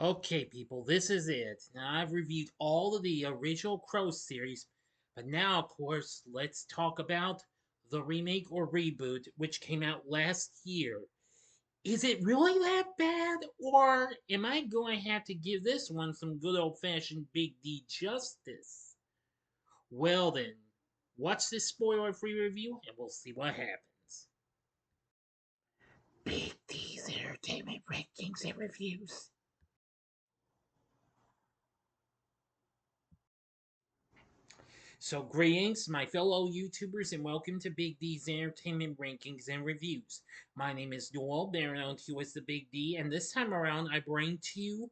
Okay, people, this is it. Now, I've reviewed all of the original Crow series, but now, of course, let's talk about the remake or reboot, which came out last year. Is it really that bad, or am I going to have to give this one some good old fashioned Big D justice? Well, then, watch this spoiler free review and we'll see what happens. Big D's Entertainment Rankings and Reviews. So, greetings, my fellow YouTubers, and welcome to Big D's Entertainment Rankings and Reviews. My name is Noel, better known to you as the Big D, and this time around I bring to you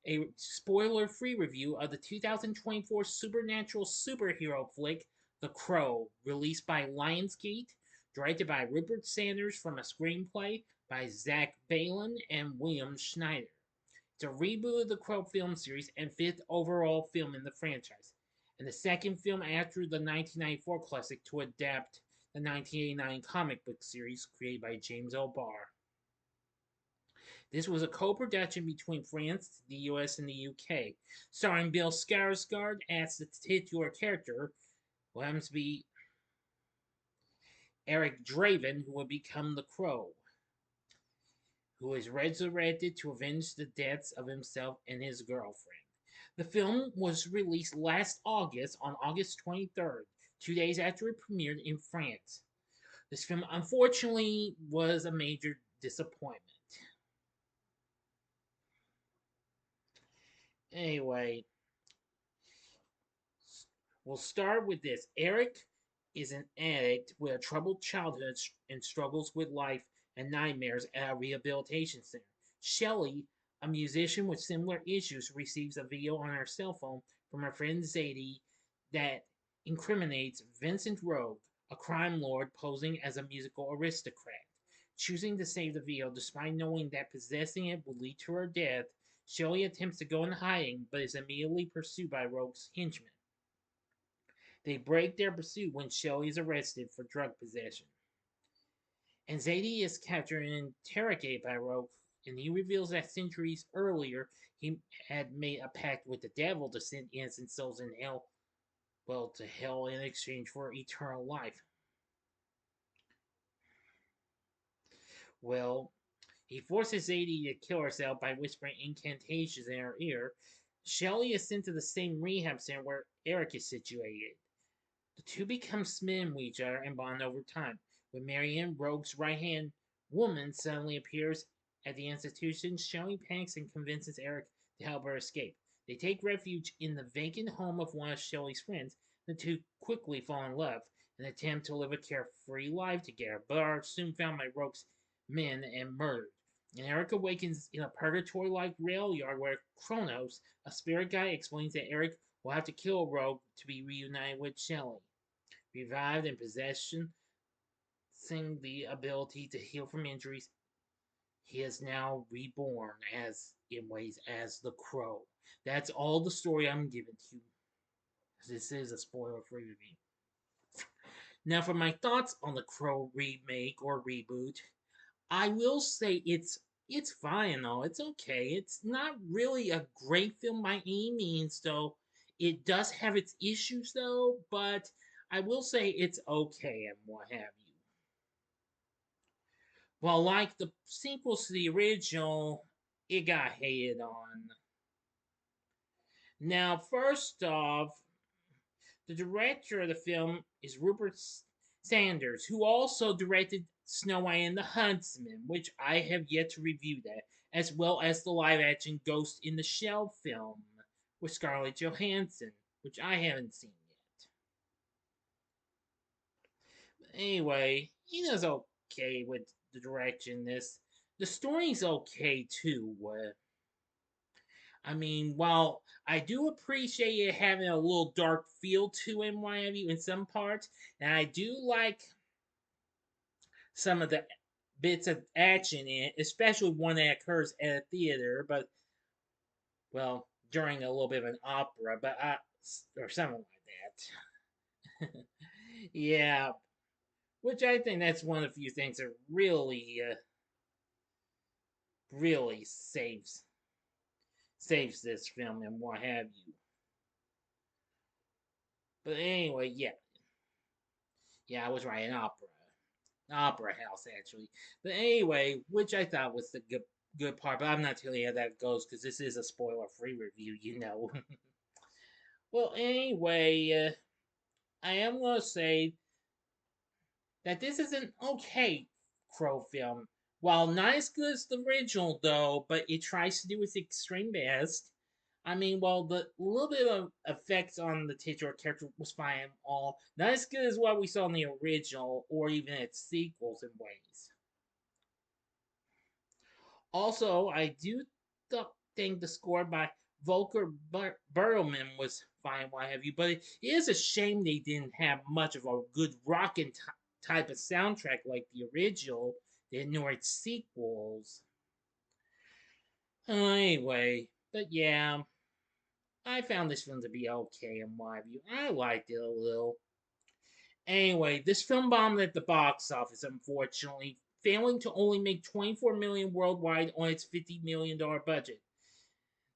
a spoiler free review of the 2024 supernatural superhero flick, The Crow, released by Lionsgate, directed by Rupert Sanders from a screenplay by Zach Balan and William Schneider. It's a reboot of the Crow film series and fifth overall film in the franchise, and the second film after the 1994 classic to adapt the 1989 comic book series created by James O'Barr. This was a co-production between France, the US, and the UK, starring Bill Skarsgard as the titular character, who happens to be Eric Draven, who would become the Crow, who is resurrected to avenge the deaths of himself and his girlfriend. The film was released last August on August 23rd, 2 days after it premiered in France. This film unfortunately was a major disappointment. Anyway, we'll start with this. Eric is an addict with a troubled childhood and struggles with life and nightmares at a rehabilitation center. Shelley, a musician with similar issues, receives a video on her cell phone from her friend Zadie that incriminates Vincent Rogue, a crime lord posing as a musical aristocrat. Choosing to save the video despite knowing that possessing it would lead to her death, Shelley attempts to go in hiding but is immediately pursued by Rogue's henchmen. They break their pursuit when Shelley is arrested for drug possession. And Zadie is captured and interrogated by Rogue, and he reveals that centuries earlier he had made a pact with the devil to send innocent souls in hell, well, to hell in exchange for eternal life. Well, he forces Zadie to kill herself by whispering incantations in her ear. Shelley is sent to the same rehab center where Eric is situated. The two become smitten with each other and bond over time. When Marianne, Rogue's right-hand woman, suddenly appears at the institution, Shelley panics and convinces Eric to help her escape. They take refuge in the vacant home of one of Shelley's friends. The two quickly fall in love and attempt to live a carefree life together, but are soon found by Rogue's men and murdered. And Eric awakens in a purgatory-like rail yard where Kronos, a spirit guide, explains that Eric will have to kill Rogue to be reunited with Shelley. Revived and possessing the ability to heal from injuries, he is now reborn as in ways as the Crow. That's all the story I'm giving to you. This is a spoiler-free review. Now, for my thoughts on the Crow remake or reboot, I will say it's fine though. It's okay. It's not really a great film by any means, though. It does have its issues though, but I will say it's okay and what have you. Well, like the sequels to the original, it got hated on. Now, first off, the director of the film is Rupert Sanders, who also directed Snow White and the Huntsman, which I have yet to review that, as well as the live-action Ghost in the Shell film with Scarlett Johansson, which I haven't seen yet. But anyway, he does okay with the direction. The story's okay too. I mean, while I do appreciate it having a little dark feel to it, what have you, in some parts, and I do like some of the bits of action in it, especially one that occurs at a theater, but, well, during a little bit of an opera, or something like that. Yeah, which I think that's one of the few things that really saves this film and what have you. But anyway, yeah, I was right, an opera house actually. But anyway, which I thought was the good part, but I'm not telling you how that goes because this is a spoiler-free review, you know. Well, anyway, I am gonna say that this is an okay Crow film. While not as good as the original, though, but it tries to do its extreme best. I mean, while the little bit of effects on the titular character was fine, all not as good as what we saw in the original or even its sequels in ways. Also, I do think the score by Volker Bertelmann was fine, what have you, but it is a shame they didn't have much of a good rockin' type of soundtrack like the original, nor its sequels. Anyway, but yeah, I found this film to be okay in my view. I liked it a little. Anyway, this film bombed at the box office, unfortunately, failing to only make 24 million worldwide on its $50 million budget.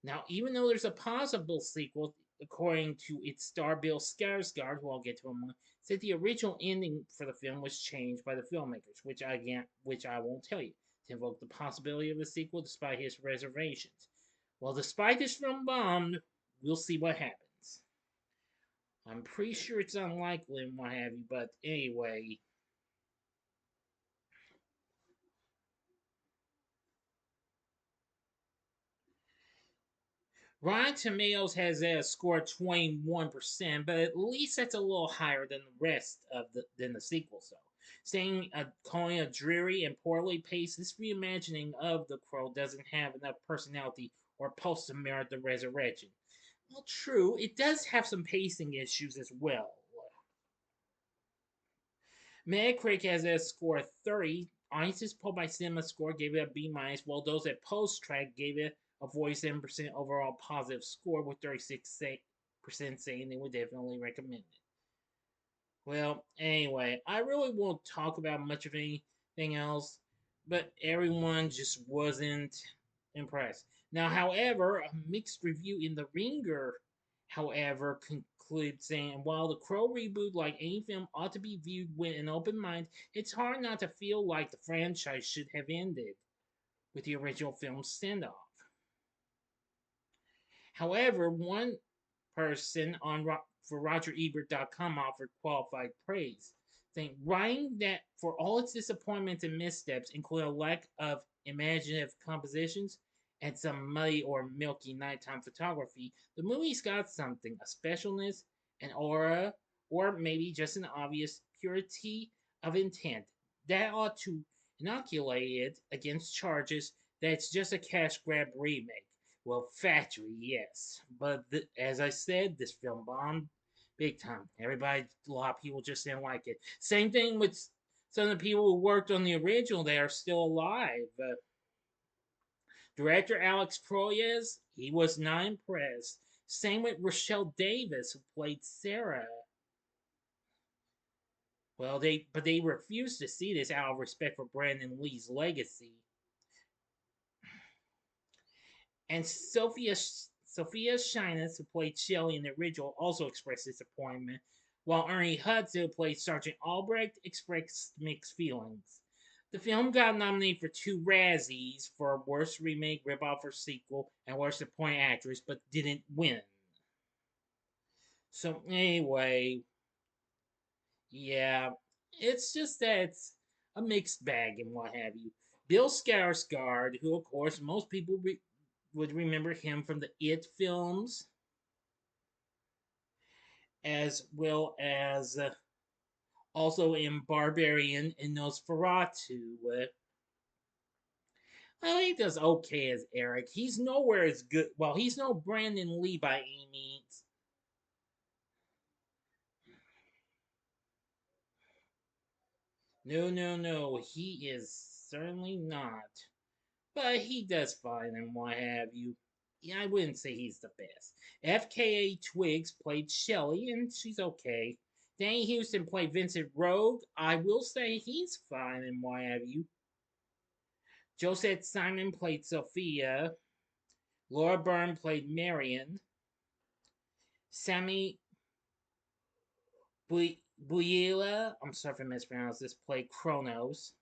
Now, even though there's a possible sequel, according to its star Bill Skarsgard, who I'll get to in a moment, said the original ending for the film was changed by the filmmakers, which I won't tell you, to invoke the possibility of a sequel despite his reservations. Well, despite this film bombed, we'll see what happens. I'm pretty sure it's unlikely and what have you, but anyway. Rotten Tomatoes has a score of 21%, but at least that's a little higher than the rest of the sequels, though. Calling it a dreary and poorly paced, this reimagining of The Crow doesn't have enough personality or pulse to merit the resurrection. Well, true, it does have some pacing issues as well. Metacritic has a score of 30. Audiences polled by Cinema Score gave it a B minus, while those at Post Track gave it a 47% overall positive score, with 36% saying they would definitely recommend it. Well, anyway, I really won't talk about much of anything else, but everyone just wasn't impressed. Now, however, a mixed review in The Ringer, however, concluded saying, while the Crow reboot, like any film, ought to be viewed with an open mind, it's hard not to feel like the franchise should have ended with the original film's send off. However, one person for RogerEbert.com offered qualified praise, saying, writing that for all its disappointments and missteps, including a lack of imaginative compositions and some muddy or milky nighttime photography, the movie's got something, a specialness, an aura, or maybe just an obvious purity of intent that ought to inoculate it against charges that it's just a cash grab remake. Well, factually, yes. But as I said, this film bombed big time. A lot of people just didn't like it. Same thing with some of the people who worked on the original. They are still alive. Director Alex Proyas, he was not impressed. Same with Rochelle Davis, who played Sarah. Well, they refused to see this out of respect for Brandon Lee's legacy. And Sophia Shinas, who played Shelley in the original, also expressed disappointment, while Ernie Hudson, who played Sergeant Albrecht, expressed mixed feelings. The film got nominated for 2 Razzies for Worst Remake, Ripoff, or Sequel, and Worst Supporting Actress, but didn't win. So anyway, yeah, it's just that it's a mixed bag and what have you. Bill Skarsgard, who of course most people would remember him from the It films, as well as also in Barbarian and Nosferatu. Well, he does okay as Eric. He's nowhere as good. Well, he's no Brandon Lee by any means. No, no, no. He is certainly not. But he does fine and what have you. Yeah, I wouldn't say he's the best. FKA Twigs played Shelley, and she's okay. Danny Houston played Vincent Rogue. I will say he's fine and what have you. Josette Simon played Sophia. Laura Byrne played Marion. Sammy Buyela, I'm sorry if I mispronounced this, played Kronos.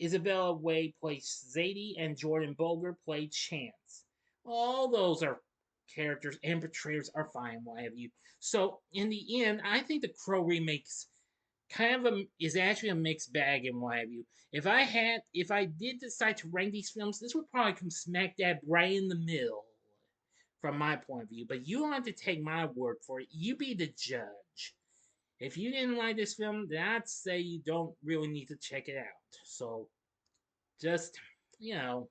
Isabella Wade played Zadie, and Jordan Boger played Chance. All those are characters and portrayers are fine, what have you. So in the end, I think the Crow remakes kind of is actually a mixed bag and what have you. If I did decide to rank these films, this would probably come smack dab right in the middle from my point of view. But you don't have to take my word for it. You be the judge. If you didn't like this film, then I'd say you don't really need to check it out. So just, you know.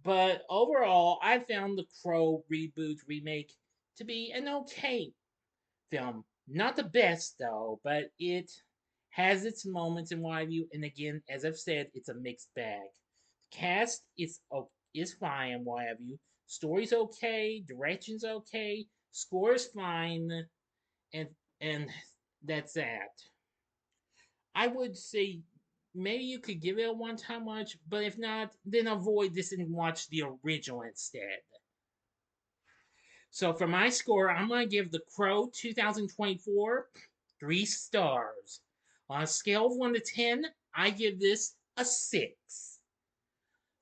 But overall, I found the Crow reboot remake to be an okay film. Not the best though, but it has its moments in my view. And again, as I've said, it's a mixed bag. The cast is fine, what have you. Story's okay, direction's okay, score is fine, and and that's that. I would say maybe you could give it a one-time watch, but if not, then avoid this and watch the original instead. So for my score, I'm gonna give The Crow 2024 3 stars. On a scale of 1 to 10, I give this a 6.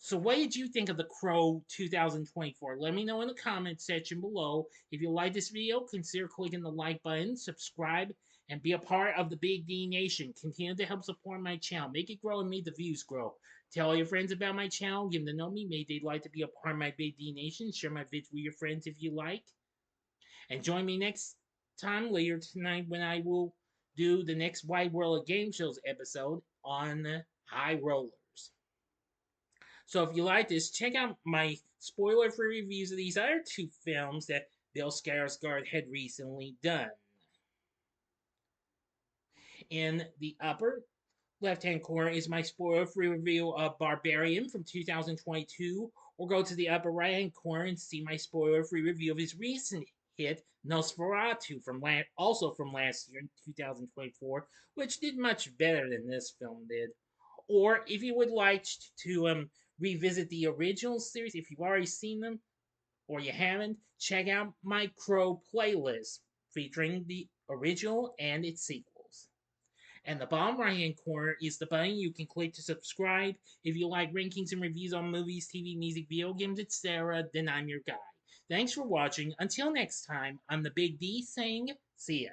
So what did you think of The Crow 2024? Let me know in the comment section below. If you like this video, consider clicking the like button, subscribe, and be a part of the Big D Nation. Continue to help support my channel. Make it grow and make the views grow. Tell all your friends about my channel. Give them to know me. Maybe they'd like to be a part of my Big D Nation. Share my vids with your friends if you like. And join me next time later tonight when I will do the next Wide World of Game Shows episode on High Rollers. So if you like this, check out my spoiler-free reviews of these other 2 films that Bill Skarsgard had recently done. In the upper left-hand corner is my spoiler-free review of Barbarian from 2022, or go to the upper right-hand corner and see my spoiler-free review of his recent hit Nosferatu also from last year in 2024, which did much better than this film did. Or if you would like to revisit the original series, if you've already seen them or you haven't, check out my Crow playlist featuring the original and its sequels. And the bottom right hand corner is the button you can click to subscribe. If you like rankings and reviews on movies, TV, music, video games, etc., then I'm your guy. Thanks for watching. Until next time, I'm the Big D saying, see ya.